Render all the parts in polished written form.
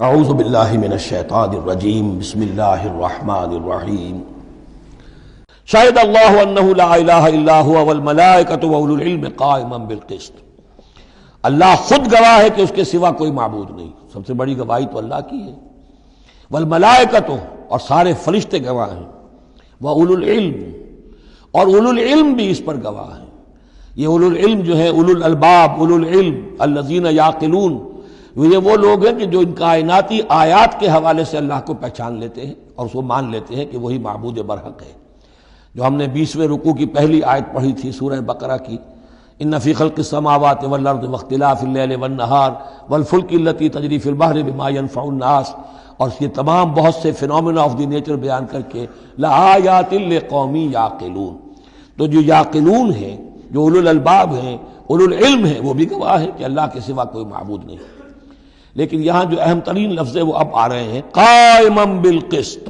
اعوذ باللہ من الشیطان الرجیم بسم اللہ الرحمن الرحیم شہد اللہ انہ لا الہ الا هو والملائکۃ واولو العلم قائما بالقسط۔ اللہ خود گواہ ہے کہ اس کے سوا کوئی معبود نہیں، سب سے بڑی گواہی تو اللہ کی ہے۔ والملائکۃ، اور سارے فرشتے گواہ ہیں، واولو العلم، اور اولو العلم بھی اس پر گواہ ہیں۔ یہ اولو العلم جو ہے، اولو الالباب، اولو العلم الذین یعقلون، یہ وہ لوگ ہیں کہ جو ان کائناتی آیات کے حوالے سے اللہ کو پہچان لیتے ہیں اور اس کو مان لیتے ہیں کہ وہی معبود برحق ہے۔ جو ہم نے 20ویں رکوع کی پہلی آیت پڑھی تھی سورہ بقرہ کی، ان فی خلق السماوات والارض واختلاف اللیل والنہار والفلک التی تجری فی البحر بما ینفع الناس، اور یہ تمام بہت سے فینومینا آف دی نیچر بیان کر کے لآیات لقوم یعقلون، تو جو یعقلون ہیں، جو اولو الالباب ہیں، اولو العلم ہیں، وہ بھی گواہ ہیں کہ اللہ کے سوا کوئی معبود نہیں۔ لیکن یہاں جو اہم ترین لفظ ہے وہ اب آ رہے ہیں، قائما بالقسط،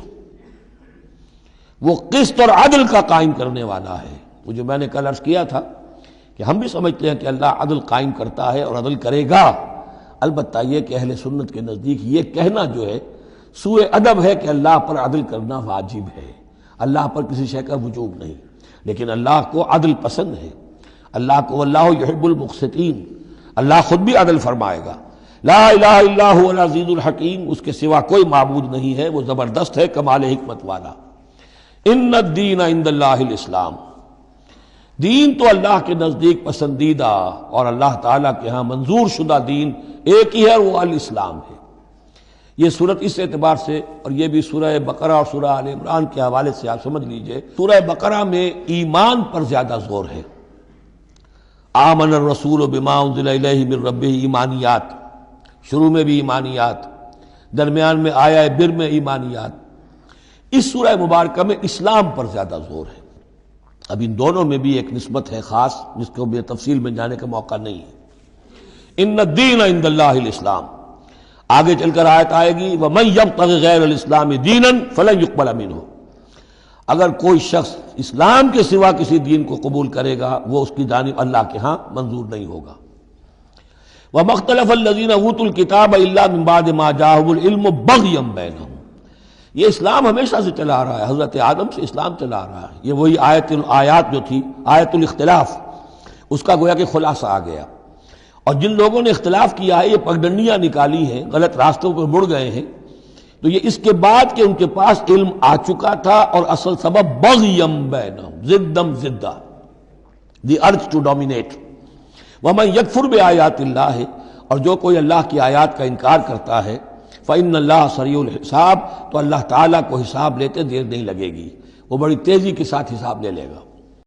وہ قسط اور عدل کا قائم کرنے والا ہے۔ وہ جو میں نے کل عرض کیا تھا کہ ہم بھی سمجھتے ہیں کہ اللہ عدل قائم کرتا ہے اور عدل کرے گا، البتہ یہ کہ اہل سنت کے نزدیک یہ کہنا جو ہے سوء ادب ہے کہ اللہ پر عدل کرنا واجب ہے، اللہ پر کسی شے کا وجوب نہیں۔ لیکن اللہ کو عدل پسند ہے، اللہ کو واللہ یحب المقسطین، اللہ خود بھی عدل فرمائے گا۔ لا الہ الا هو العزیز الحکیم، اس کے سوا کوئی معبود نہیں ہے، وہ زبردست ہے، کمال حکمت والا۔ ان الدین عند اللہ الاسلام، دین تو اللہ کے نزدیک پسندیدہ اور اللہ تعالیٰ کے ہاں منظور شدہ دین ایک ہی ہے، وہ الاسلام ہے۔ یہ صورت اس اعتبار سے، اور یہ بھی سورہ بقرہ اور سورہ آل عمران کے حوالے سے آپ سمجھ لیجئے، سورہ بقرہ میں ایمان پر زیادہ زور ہے۔ آمن الرسول بما انزل الیہ من ربہ، ایمانیات، شروع میں بھی ایمانیات، درمیان میں آیا بر میں ایمانیات۔ اس سورہ مبارکہ میں اسلام پر زیادہ زور ہے۔ اب ان دونوں میں بھی ایک نسبت ہے خاص جس کو بھی تفصیل میں جانے کا موقع نہیں ہے۔ ان الدین عند اللہ الاسلام، آگے چل کر آیت آئے گی وَمَن يَبْتَغِ غَيْرَ الْإِسْلَامِ دِينًا فَلَن يُقْبَلَ مِنْهُ، اگر کوئی شخص اسلام کے سوا کسی دین کو قبول کرے گا وہ اس کی جانب اللہ کے ہاں منظور نہیں ہوگا۔ وَمَا اخْتَلَفَ الَّذِينَ أُوتُوا الْكِتَابَ إِلَّا مِن بَعْدِ مَا جَاءَهُمُ الْعِلْمُ بَغْيًا بَيْنَهُمْ، یہ اسلام ہمیشہ سے چلا آ رہا ہے، حضرت آدم سے اسلام چلا آ رہا ہے۔ یہ وہی آیات جو تھی، آیت الاختلاف، اس کا گویا کہ خلاصہ آ گیا۔ اور جن لوگوں نے اختلاف کیا ہے، یہ پگڈنڈیاں نکالی ہیں، غلط راستوں پر مڑ گئے ہیں، تو یہ اس کے بعد کہ ان کے پاس علم آ چکا تھا، اور اصل سبب بغیم بینہم، ضدم ضدہ، دی ارج ٹو ڈومینیٹ۔ ومن یکفر بآیات اللہ، اور جو کوئی اللہ کی آیات کا انکار کرتا ہے، فإن اللہ سریع الحساب، تو اللہ تعالیٰ کو حساب لیتے دیر نہیں لگے گی، وہ بڑی تیزی کے ساتھ حساب لے لے گا۔